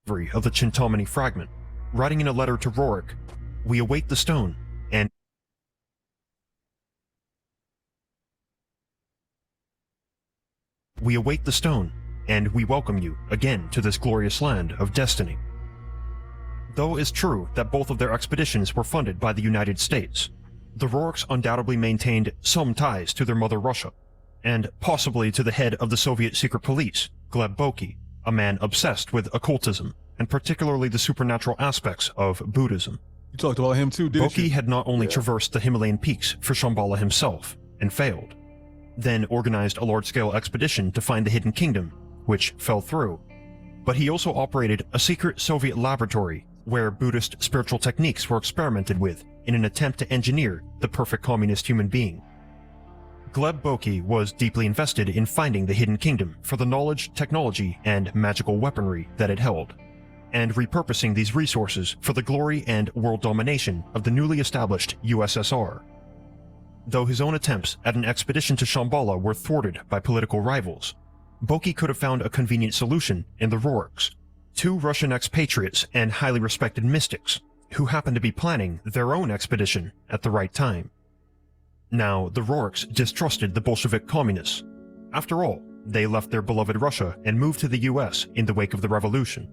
of the Chintamani fragment, writing in a letter to Rourke, "We await the stone, and we welcome you again to this glorious land of destiny." Though it's true that both of their expeditions were funded by the United States, the Rourkes undoubtedly maintained some ties to their mother Russia, and possibly to the head of the Soviet secret police, Gleb Boki, a man obsessed with occultism, and particularly the supernatural aspects of Buddhism. You talked about him too, didn't you? Boki had not only traversed the Himalayan peaks for Shambhala himself, and failed, then organized a large-scale expedition to find the Hidden Kingdom, which fell through, but he also operated a secret Soviet laboratory where Buddhist spiritual techniques were experimented with in an attempt to engineer the perfect communist human being. Gleb Boki was deeply invested in finding the Hidden Kingdom for the knowledge, technology, and magical weaponry that it held, and repurposing these resources for the glory and world domination of the newly established USSR. Though his own attempts at an expedition to Shambhala were thwarted by political rivals, Boki could have found a convenient solution in the Rourkes, two Russian expatriates and highly respected mystics who happened to be planning their own expedition at the right time. Now, the Rourkes distrusted the Bolshevik communists. After all, they left their beloved Russia and moved to the US in the wake of the revolution.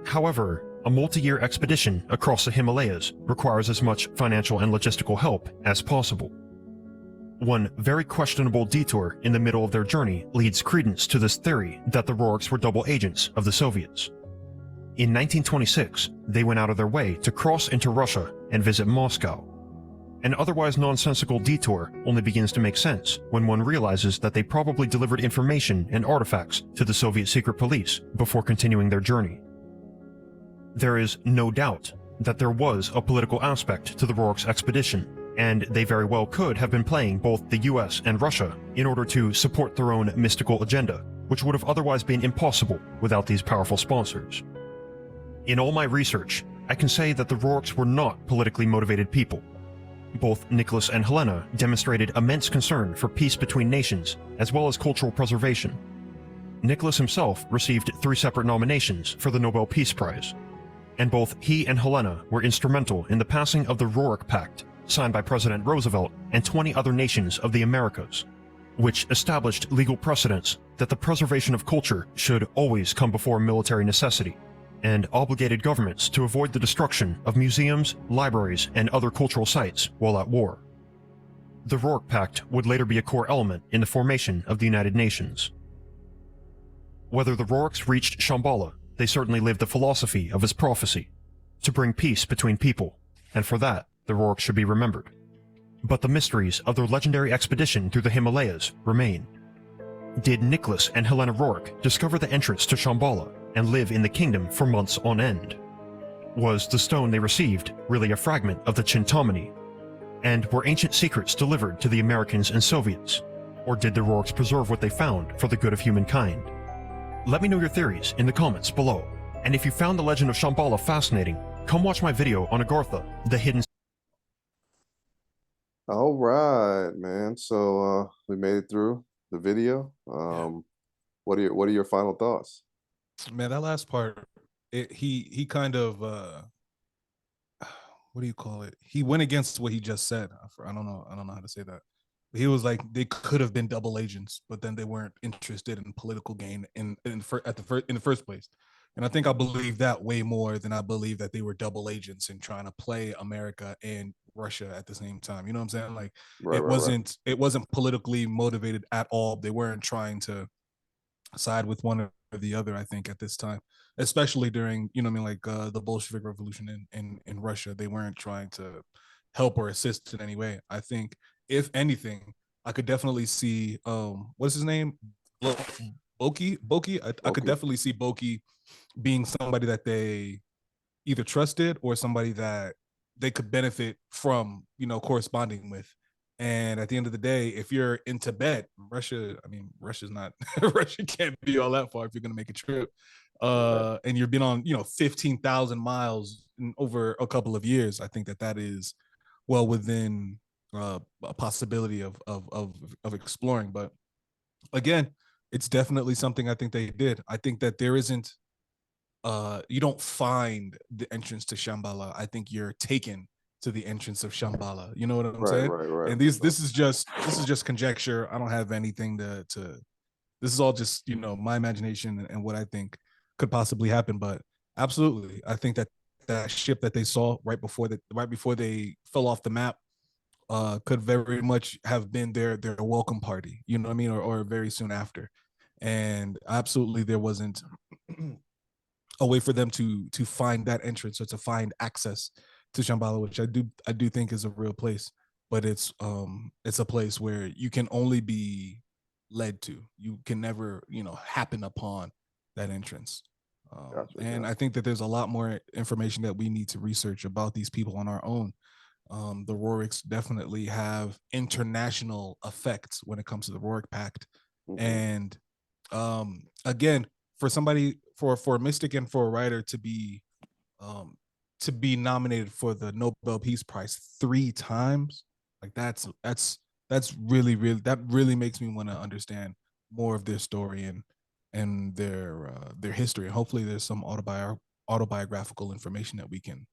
However, a multi-year expedition across the Himalayas requires as much financial and logistical help as possible. One very questionable detour in the middle of their journey leads credence to this theory that the Rourkes were double agents of the Soviets. In 1926, they went out of their way to cross into Russia and visit Moscow. An otherwise nonsensical detour only begins to make sense when one realizes that they probably delivered information and artifacts to the Soviet secret police before continuing their journey. There is no doubt that there was a political aspect to the Rourkes' expedition, and they very well could have been playing both the US and Russia in order to support their own mystical agenda, which would have otherwise been impossible without these powerful sponsors. In all my research, I can say that the Rourkes were not politically motivated people. Both Nicholas and Helena demonstrated immense concern for peace between nations, as well as cultural preservation. Nicholas himself received 3 separate nominations for the Nobel Peace Prize, and both he and Helena were instrumental in the passing of the Rourke Pact, signed by President Roosevelt and 20 other nations of the Americas, which established legal precedents that the preservation of culture should always come before military necessity, and obligated governments to avoid the destruction of museums, libraries, and other cultural sites while at war. The Rourke Pact would later be a core element in the formation of the United Nations. Whether the Rourkes reached Shambhala, they certainly lived the philosophy of his prophecy, to bring peace between people, and for that, the Rourkes should be remembered. But the mysteries of their legendary expedition through the Himalayas remain. Did Nicholas and Helena Rourke discover the entrance to Shambhala and live in the kingdom for months on end? Was the stone they received really a fragment of the Chintamani? And were ancient secrets delivered to the Americans and Soviets? Or did the Rourkes preserve what they found for the good of humankind? Let me know your theories in the comments below. And if you found the legend of Shambhala fascinating, come watch my video on Agartha, the hidden... All right, man. So we made it through the video. What are your final thoughts? Man, that last part, he kind of what do you call it? He went against what he just said. I don't know how to say that. He was like, they could have been double agents, but then they weren't interested in political gain in the first place. And I think I believe that way more than I believe that they were double agents and trying to play America and Russia at the same time. You know what I'm saying? Like it wasn't politically motivated at all. They weren't trying to side with one or the other, I think, at this time, especially during, you know what I mean, like the Bolshevik Revolution in Russia. They weren't trying to help or assist in any way. I think, if anything, I could definitely see what's his name? Boki. I could definitely see Boki being somebody that they either trusted or somebody that they could benefit from, you know, corresponding with. And at the end of the day, if you're in Tibet, Russia's not Russia can't be all that far if you're going to make a trip. And you've been on, 15,000 miles in over a couple of years. I think that is well within a possibility of exploring. But again, it's definitely something I think they did. I think that there isn't you don't find the entrance to Shambhala. I think you're taken to the entrance of Shambhala. You know what I'm Right, saying? right. And this is just conjecture. I don't have anything to this is all just, you know, my imagination and what I think could possibly happen. But absolutely, I think that that ship that they saw right before they fell off the map could very much have been their welcome party, you know what I mean, or very soon after. And absolutely, there wasn't a way for them to find that entrance or to find access to Shambhala, which I do think is a real place, but it's a place where you can only be led to. You can never, you know, happen upon that entrance. Gotcha, And gotcha. I think that there's a lot more information that we need to research about these people on our own. The Roriks definitely have international effects when it comes to the Rorik Pact, Mhm. and again, for somebody for a mystic and for a writer um to be nominated for the Nobel Peace Prize 3 times, like that's really that really makes me want to understand more of their story and their history. And hopefully there's some autobiographical information that we can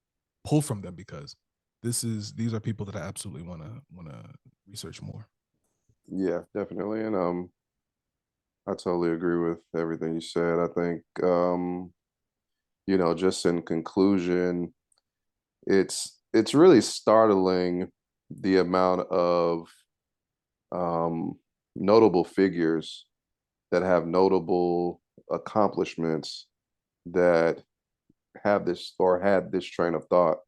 pull from them, because these are people that I absolutely want to research more. Yeah, definitely. And I totally agree with everything you said. I think you know, just in conclusion, it's really startling the amount of um notable figures that have notable accomplishments that have this or had this train of thought,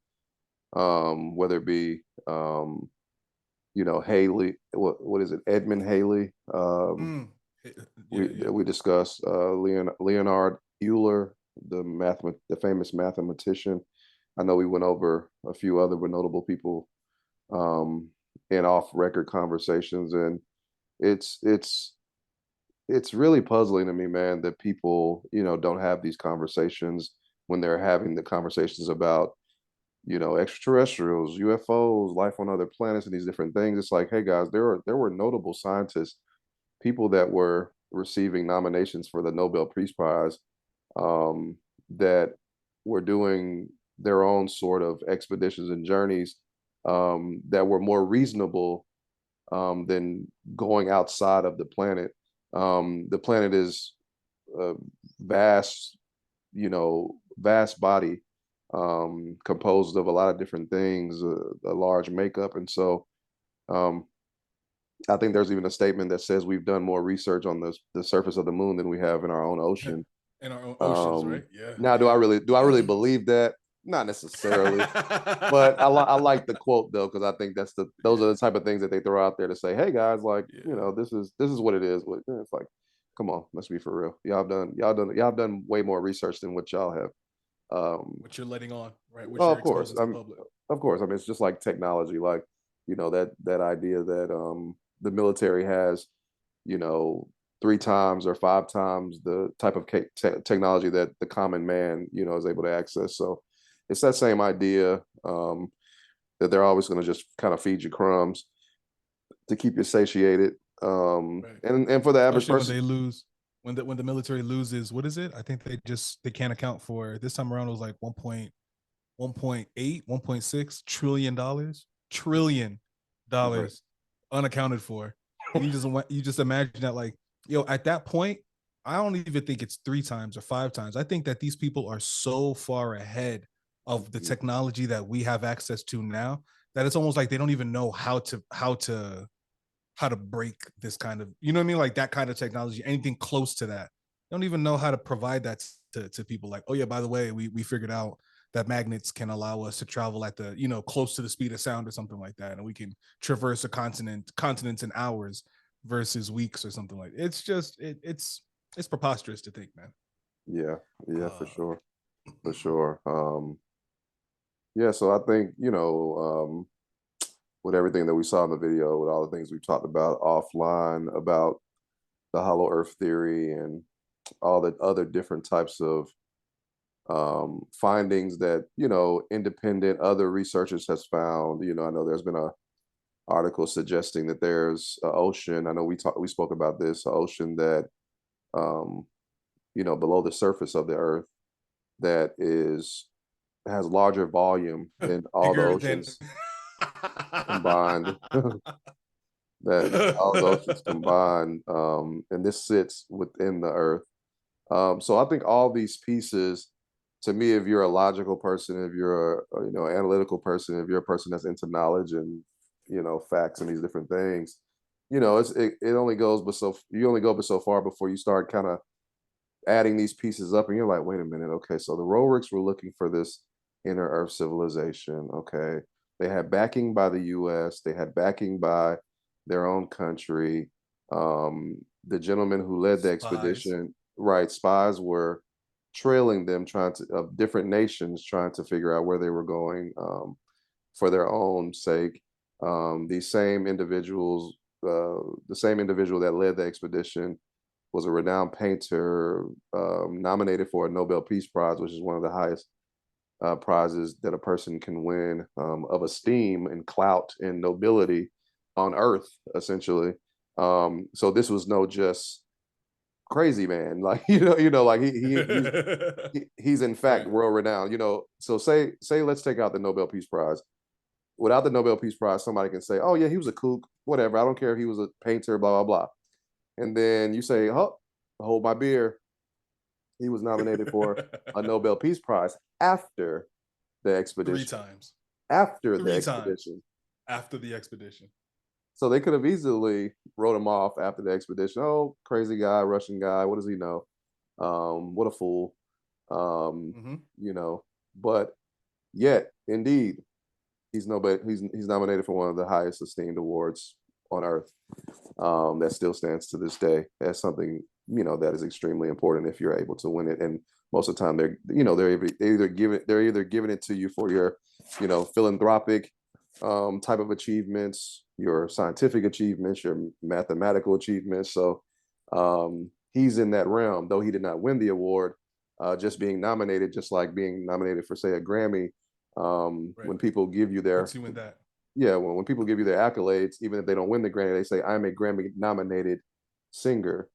whether it be you know, Haley, what is it, Edmund Haley, Mm. Yeah, yeah. we discussed Leonhard Euler, the famous mathematician. I know we went over a few other notable people um, in off record conversations, and it's it's it's really puzzling to me, man, that people, you know, don't have these conversations when they're having the conversations about, you know, extraterrestrials, UFOs, life on other planets, and these different things. It's like, hey guys, there were notable scientists, people that were receiving nominations for the Nobel Peace Prize, um, that were doing their own sort of expeditions and journeys, that were more reasonable, than going outside of the planet. The planet is a vast, you know, vast body, composed of a lot of different things, a large makeup. And so um, I think there's even a statement that says we've done more research on the surface of the moon than we have in our own ocean. In our own oceans, Um, right? Yeah, Now, yeah. do I really believe that? Not necessarily, but I like the quote though, because I think those are Yeah, the type of things that they throw out there to say, hey guys, like, you yeah. know, this is what it is. It's like, come on, let's be for real. Y'all have done way more research than what y'all have. What you're letting on, right? What Oh, you're of course. exposing to the public. Of course. I mean, it's just like technology, like, you know, that idea that the military has, you know, 3 times or 5 times the type of technology that the common man, you know, is able to access. So it's that same idea, that they're always going to just kind of feed you crumbs to keep you satiated. Right. And for the average Especially when person, they lose, when the military loses, what is it? I think they can't account for, this time around it was like 1.8, 1.6 trillion right. dollars unaccounted for. And you just imagine that, like, yo, at that point, I don't even think it's 3 times or 5 times. I think that these people are so far ahead of the Mhm. technology that we have access to now, that it's almost like they don't even know how to break this kind of, you know what I mean, like that kind of technology, anything close to that. They don't even know how to provide that to people. Like, oh yeah, by the way, we figured out that magnets can allow us to travel at the, you know, close to the speed of sound or something like that, and we can traverse a continents in hours versus weeks or something like that. It's just it's preposterous to think, man. Yeah, yeah, for uh sure, for sure. Yeah, so I think, you know, with everything that we saw in the video, with all the things we talked about offline about the hollow earth theory and all the other different types of findings that, you know, independent other researchers has found. You know, I know there's been a article suggesting that there's an ocean. I know we spoke about this, an ocean that, um, you know, below the surface of the earth, that has larger volume than all the Bigger than oceans combined. That all the oceans combined, and this sits within the Earth. So I think all these pieces, to me, if you're a logical person, if you're analytical person, if you're a person that's into knowledge and facts and these different things, it only goes but so you only go but so far before you start kind of adding these pieces up, and you're like, wait a minute, okay, so the Roricks were looking for this inner Earth civilization. Okay, they had backing by the U.S., they had backing by their own country. The gentleman who led the spies. expedition, right? Spies were trailing them, of different nations, trying to figure out where they were going for their own sake. These same individuals, the same individual that led the expedition was a renowned painter, nominated for a Nobel Peace Prize, which is one of the highest prizes that a person can win, of esteem and clout and nobility on Earth, essentially. So this was no just crazy man, like like he's in fact Right. world renowned. So say let's take out the Nobel Peace Prize. Without the Nobel Peace Prize, somebody can say, "Oh yeah, he was a kook, whatever. I don't care if he was a painter, blah blah blah." And then you say, "Oh, hold my beer. He was nominated for a Nobel Peace Prize after the Three expedition. times. After the Three times expedition." after the expedition. So they could have easily wrote him off after the expedition. Oh, crazy guy, Russian guy. What does he know? What a fool. Um, Mm-hmm. you know, but yet, indeed, he's nominated for one of the highest esteemed awards on earth. That still stands to this day as something that is extremely important if you're able to win it. And most of the time, they're either giving it to you for your philanthropic type of achievements, your scientific achievements, your mathematical achievements. So he's in that realm, though he did not win the award. Just being nominated, just like being nominated for, say, a Grammy. Right. When people give you their Puts you in that. Yeah, when people give you their accolades, even if they don't win the Grammy, they say, "I'm a Grammy nominated singer.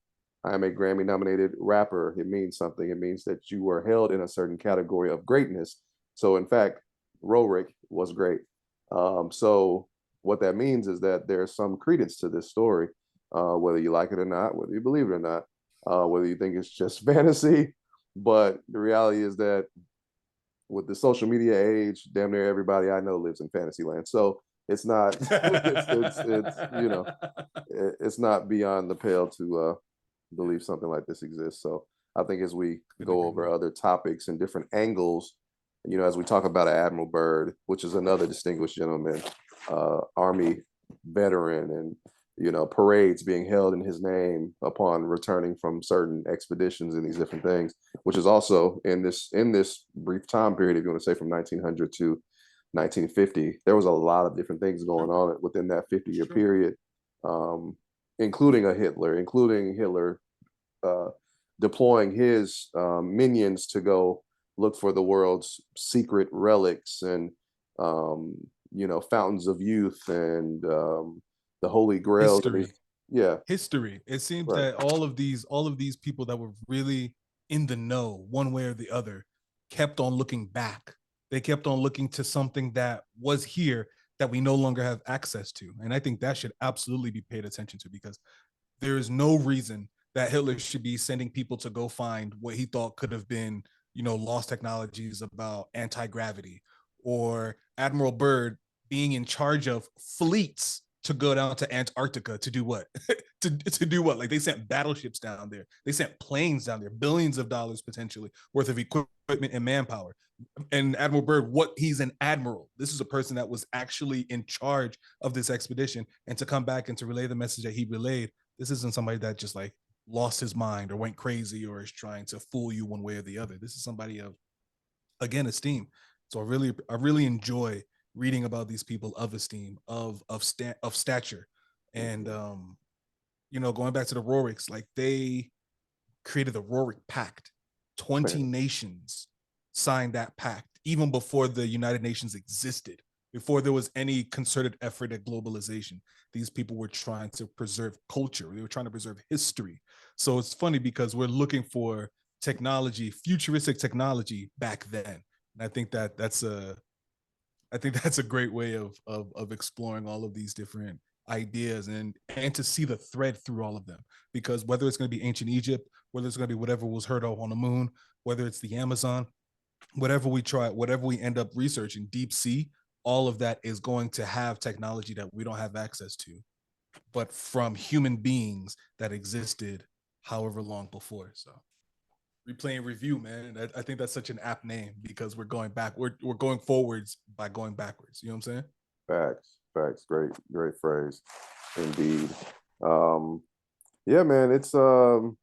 I'm a Grammy nominated rapper." It means something. It means that you were held in a certain category of greatness. So in fact, Rorik was great. So what that means is that there's some credence to this story, whether you like it or not, whether you believe it or not, whether you think it's just fantasy. But the reality is that with the social media age, damn near everybody I know lives in fantasy land. So it's not it's not beyond the pale to believe something like this exists. So I think as we Couldn't go agree over more. other topics and different angles, as we talk about Admiral Byrd, which is another distinguished gentleman, Army veteran, and parades being held in his name upon returning from certain expeditions and these different things, which is also in this brief time period, if you want to say from 1900 to 1950, there was a lot of different things going on within that 50-year period, um, including Hitler uh, deploying his minions to go look for the world's secret relics and fountains of youth and the Holy Grail. History. Yeah, History. It seems right. that all of these people that were really in the know, one way or the other, kept on looking back. They kept on looking to something that was here that we no longer have access to. And I think that should absolutely be paid attention to, because there is no reason that Hitler should be sending people to go find what he thought could have been, lost technologies about anti-gravity, or Admiral Byrd being in charge of fleets to go down to Antarctica to do what? to do what? Like, they sent battleships down there. They sent planes down there, billions of dollars potentially worth of equipment and manpower. And Admiral Byrd, he's an admiral. This is a person that was actually in charge of this expedition. And to come back and to relay the message that he relayed, this isn't somebody that just like lost his mind or went crazy or is trying to fool you one way or the other. This is somebody of, again, esteem. So I really enjoy reading about these people of esteem, of stature. And going back to the Roricks, like, they created the Rorik Pact. 20 nations signed that pact even before the United Nations existed, before there was any concerted effort at globalization. These people were trying to preserve culture. They were trying to preserve history. So it's funny because we're looking for technology, futuristic technology back then. And I think that's a great way of exploring all of these different ideas and to see the thread through all of them. Because whether it's going to be ancient Egypt, whether it's going to be whatever was heard of on the moon, whether it's the Amazon, whatever we end up researching, deep sea, all of that is going to have technology that we don't have access to, but from human beings that existed however long before. So replay and review, man. I think that's such an apt name because we're going back. We're going forwards by going backwards. You know what I'm saying? Facts. Great phrase, indeed. Yeah, man. It's I don't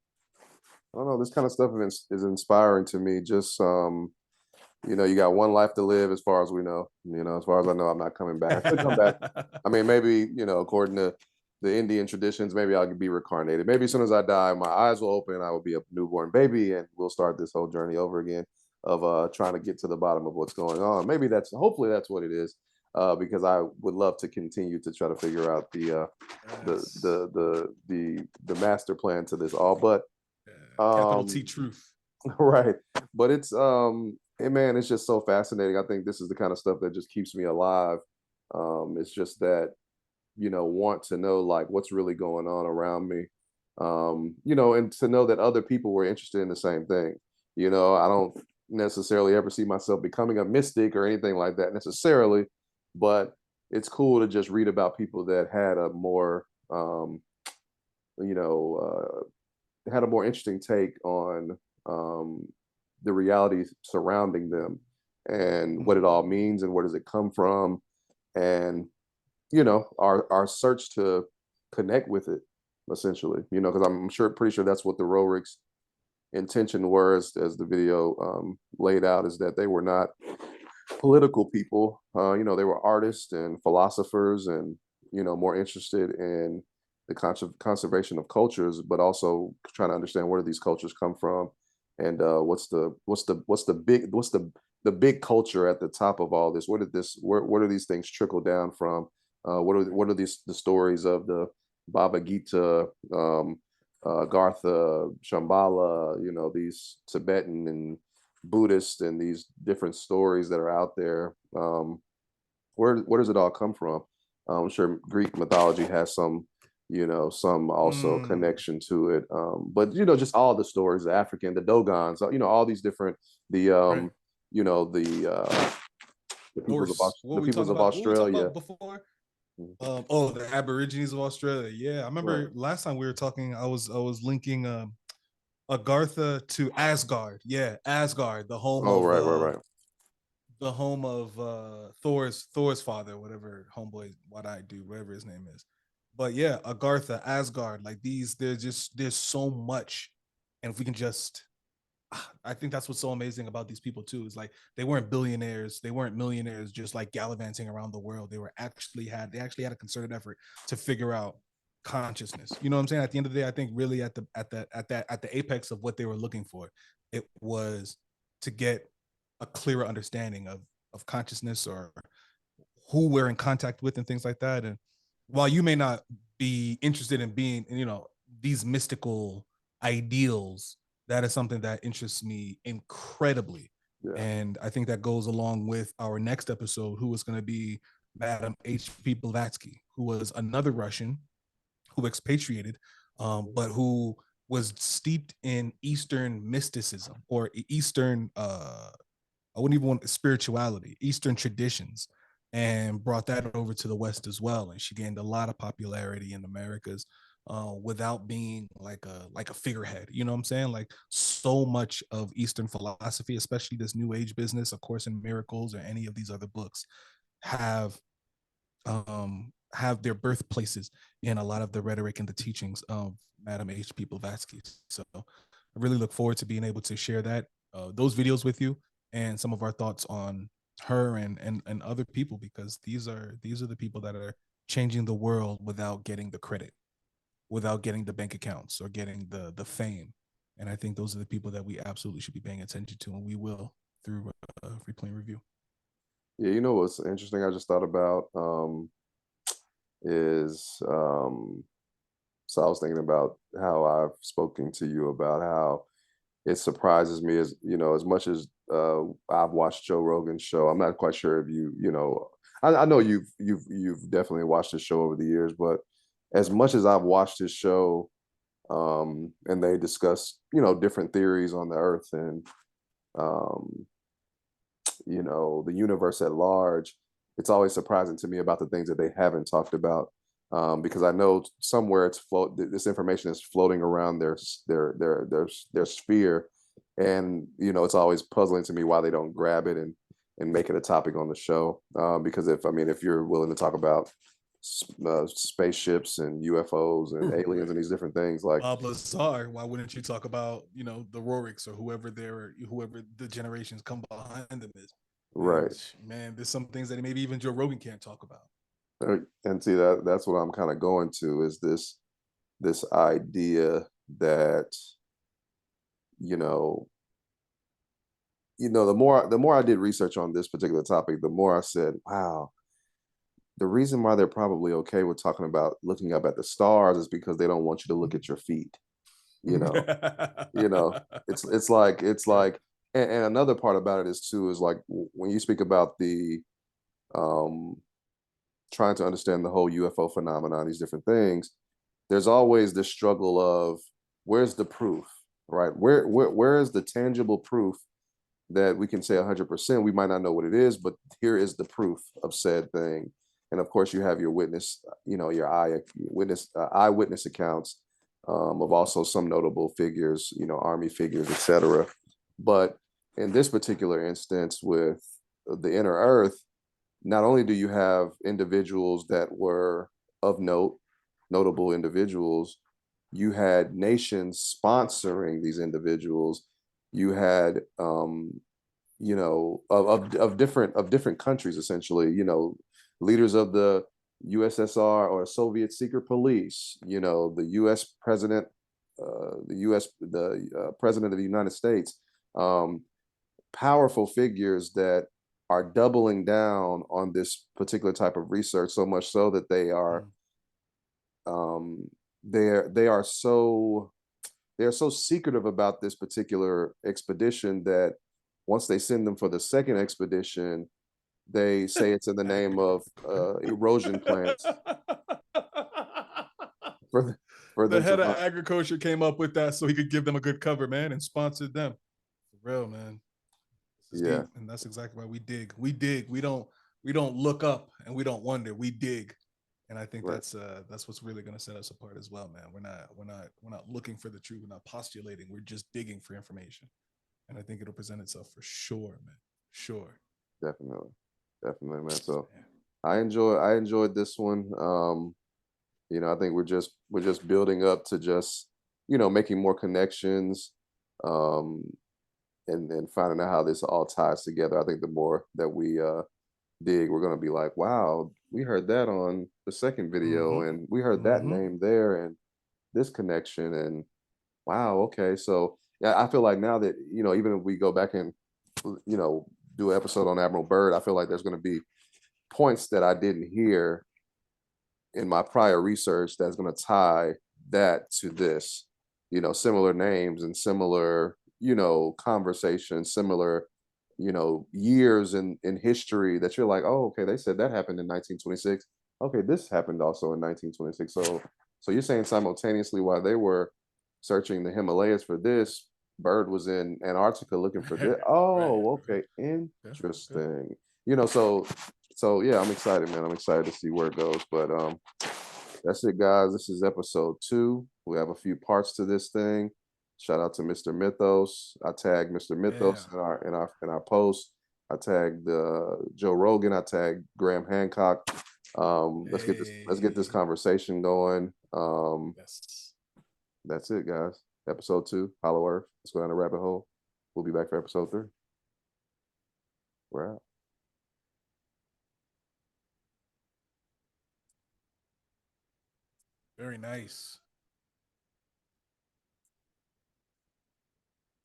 know. This kind of stuff is inspiring to me. Just you got one life to live, as far as we know. As far as I know, I'm not coming back. I could come back. I mean, maybe according to the Indian traditions, maybe I'll be reincarnated. Maybe as soon as I die, my eyes will open. I will be a newborn baby, and we'll start this whole journey over again of trying to get to the bottom of what's going on. Hopefully that's what it is, because I would love to continue to try to figure out the master plan to this all. But capital T truth. right. But it's hey man, it's just so fascinating. I think this is the kind of stuff that just keeps me alive. It's just that want to know like what's really going on around me, and to know that other people were interested in the same thing. I don't necessarily ever see myself becoming a mystic or anything like that necessarily, but it's cool to just read about people that had a more had a more interesting take on the reality surrounding them and what it all means and where does it come from, and our search to connect with it, essentially, because I'm pretty sure that's what the Rorik's intention was, as the video laid out, is that they were not political people. They were artists and philosophers and, more interested in the conservation of cultures, but also trying to understand where do these cultures come from, and what's the big culture at the top of all this. Where do these things trickle down from? What are the stories of the Baba Gita, Gartha, Shambhala, these Tibetan and Buddhist and these different stories that are out there? Where does it all come from? I'm sure Greek mythology has some also connection to it. But just all the stories, the African, the Dogons, all these different, the Right. the peoples of What we talking about before? The Aborigines of Australia. Yeah, I remember last time we were talking. I was linking Agartha to Asgard. Yeah, Asgard, the home right. The home of Thor's father, whatever homeboy, what I do, whatever his name is. But yeah, Agartha, Asgard, like these, there's so much, and if we can just, I think that's what's so amazing about these people too. Is like they weren't billionaires, they weren't millionaires, just like gallivanting around the world. They actually had a concerted effort to figure out consciousness. You know what I'm saying? At the end of the day, I think really at the apex of what they were looking for, it was to get a clearer understanding of consciousness or who we're in contact with and things like that. And while you may not be interested in being, these mystical ideals, that is something that interests me incredibly. Yeah. And I think that goes along with our next episode, who is going to be Madame H.P. Blavatsky, who was another Russian who expatriated, but who was steeped in Eastern mysticism or Eastern, I wouldn't even want spirituality, Eastern traditions, and brought that over to the West as well. And she gained a lot of popularity in Americas without being like a figurehead. You know what I'm saying? Like so much of Eastern philosophy, especially this New Age business, A Course in Miracles, or any of these other books, have their birthplaces in a lot of the rhetoric and the teachings of Madame H.P. Blavatsky. So I really look forward to being able to share those videos with you and some of our thoughts on her and other people, because these are the people that are changing the world without getting the credit, without getting the bank accounts or getting the fame. And I think those are the people that we absolutely should be paying attention to, and we will through Replay and Review. Yeah, what's interesting, I just thought about is so I was thinking about how I've spoken to you about how it surprises me as as much as I've watched Joe Rogan's show. I'm not quite sure if I know you've definitely watched his show over the years, but as much as I've watched his show, and they discuss different theories on the Earth and um, the universe at large, it's always surprising to me about the things that they haven't talked about. Because I know somewhere this information is floating around their sphere, and it's always puzzling to me why they don't grab it and make it a topic on the show. Because if you're willing to talk about spaceships and UFOs and aliens and these different things, like Bob Lazar, why wouldn't you talk about the Roricks or whoever the generations come behind them is? right. Man, there's some things that maybe even Joe Rogan can't talk about. And see that's what I'm kind of going to, is this idea that you know the more I did research on this particular topic, the more I said, wow, the reason why they're probably okay with talking about looking up at the stars is because they don't want you to look at your feet. you know you know it's like and another part about it is like when you speak about the um trying to understand the whole UFO phenomenon, these different things, there's always this struggle of where's the proof, right? Where is the tangible proof that we can say 100%? We might not know what it is, but here is the proof of said thing. And of course, you have your witness, your eyewitness accounts of also some notable figures, army figures, etc. But in this particular instance with the inner Earth, not only do you have individuals that were of note, notable individuals, you had nations sponsoring these individuals. You had of different countries, essentially, leaders of the USSR or Soviet secret police, the US president, the president of the United States, um, powerful figures that are doubling down on this particular type of research, so much so that um they are so secretive about this particular expedition that once they send them for the second expedition, they say it's in the name of erosion plants for the, for The them to head of run. agriculture came up with that so he could give them a good cover, man, and sponsored them. For real, man. This is Yeah, deep, and that's exactly why we dig. We dig. We don't look up and we don't wonder. We dig. And I think right. that's what's really going to set us apart as well, man. We're not looking for the truth. We're not postulating. We're just digging for information. And I think it'll present itself for sure, man. Sure. Definitely, definitely, man. So Yeah. I enjoyed this one. I think we're just building up to just making more connections, um, and finding out how this all ties together. I think the more that we dig, we're gonna be like, wow, we heard that on the second video, Mm-hmm. and we heard that Mm-hmm. name there, and this connection, and wow, okay. So yeah, I feel like now that even if we go back and you know do an episode on Admiral Byrd, I feel like there's going to be points that I didn't hear in my prior research that's going to tie that to this, similar names and similar, conversations, similar, years in history that you're like, oh, okay, they said that happened in 1926. Okay, this happened also in 1926. So you're saying simultaneously while they were searching the Himalayas for this, Bird was in Antarctica looking for this. Right. Oh, Right. okay, Okay. Okay. interesting. So yeah, I'm excited, man. I'm excited to see where it goes. But that's it, guys. This is episode 2. We have a few parts to this thing. Shout out to Mr. Mythos. I tagged Mr. Yeah. Mythos in our post. I tagged Joe Rogan. I tagged Graham Hancock. Let's get this Hey. conversation going. Yes. That's it, guys. Episode 2, Hollow Earth. Let's go down the rabbit hole. We'll be back for episode 3. We're out. Very nice.